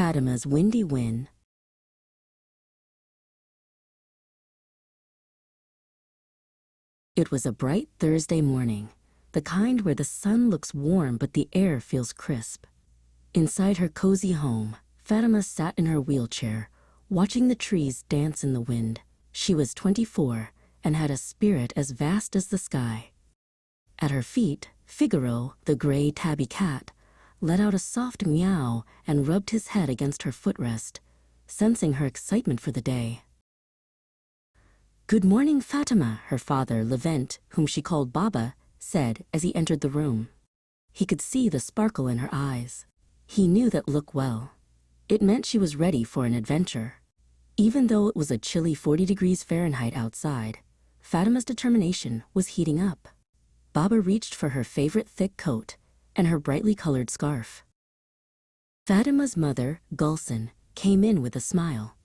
Fatima's windy win. It was a bright Thursday morning, the kind where the sun looks warm but the air feels crisp. Inside her cozy home, Fatima sat in her wheelchair, watching the trees dance in the wind. She was 24 and had a spirit as vast as the sky. At her feet, Figaro, the gray tabby cat, let out a soft meow and rubbed his head against her footrest, sensing her excitement for the day. "Good morning, Fatima," her father, Levent, whom she called Baba, said as he entered the room. He could see the sparkle in her eyes. He knew that look well. It meant she was ready for an adventure. Even though it was a chilly 40 degrees Fahrenheit outside, Fatima's determination was heating up. Baba reached for her favorite thick coat and her brightly colored scarf. Fatima's mother, Gulsen, came in with a smile.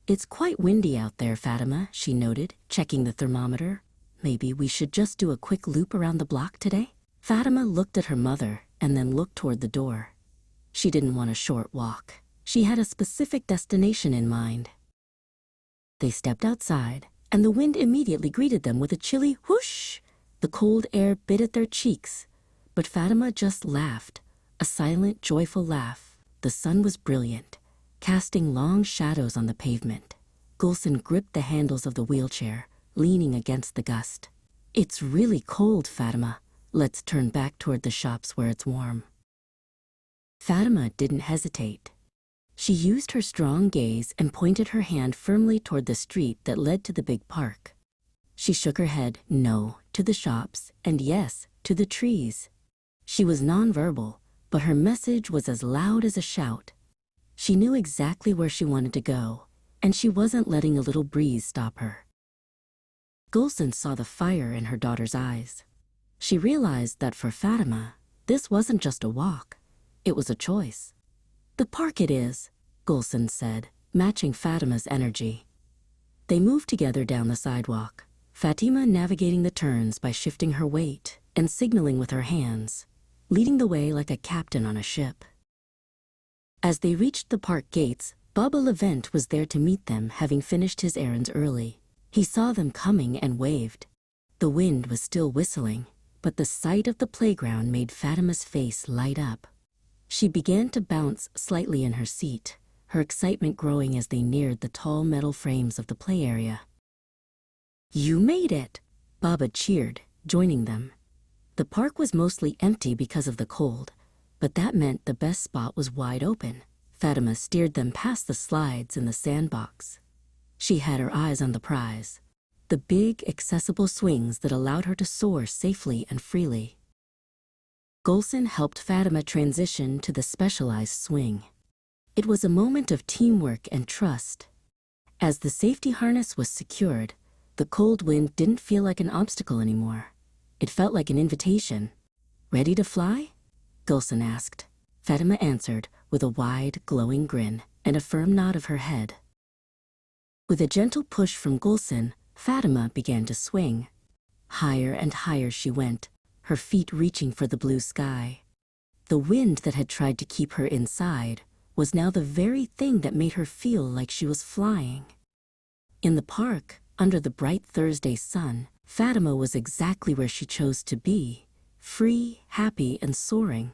"It's quite windy out there, Fatima," she noted, checking the thermometer. "Maybe we should just do a quick loop around the block today?" Fatima looked at her mother and then looked toward the door. She didn't want a short walk. She had a specific destination in mind. They stepped outside, and the wind immediately greeted them with a chilly whoosh. The cold air bit at their cheeks, but Fatima just laughed, a silent, joyful laugh. The sun was brilliant, casting long shadows on the pavement. Gulsen gripped the handles of the wheelchair, leaning against the gust. "It's really cold, Fatima. Let's turn back toward the shops where it's warm." Fatima didn't hesitate. She used her strong gaze and pointed her hand firmly toward the street that led to the big park. She shook her head no to the shops and yes to the trees. She was nonverbal, but her message was as loud as a shout. She knew exactly where she wanted to go, and she wasn't letting a little breeze stop her. Gulsen saw the fire in her daughter's eyes. She realized that for Fatima, this wasn't just a walk. It was a choice. "The park it is," Gulsen said, matching Fatima's energy. They moved together down the sidewalk, Fatima navigating the turns by shifting her weight and signaling with her hands, leading the way like a captain on a ship. As they reached the park gates, Baba Levent was there to meet them, having finished his errands early. He saw them coming and waved. The wind was still whistling, but the sight of the playground made Fatima's face light up. She began to bounce slightly in her seat, her excitement growing as they neared the tall metal frames of the play area. "You made it!" Baba cheered, joining them. The park was mostly empty because of the cold, but that meant the best spot was wide open. Fatima steered them past the slides and the sandbox. She had her eyes on the prize, the big, accessible swings that allowed her to soar safely and freely. Gulsen helped Fatima transition to the specialized swing. It was a moment of teamwork and trust. As the safety harness was secured, the cold wind didn't feel like an obstacle anymore. It felt like an invitation. "Ready to fly?" Gulsen asked. Fatima answered with a wide, glowing grin and a firm nod of her head. With a gentle push from Gulsen, Fatima began to swing. Higher and higher she went, her feet reaching for the blue sky. The wind that had tried to keep her inside was now the very thing that made her feel like she was flying. In the park, under the bright Thursday sun, Fatima was exactly where she chose to be, free, happy, and soaring.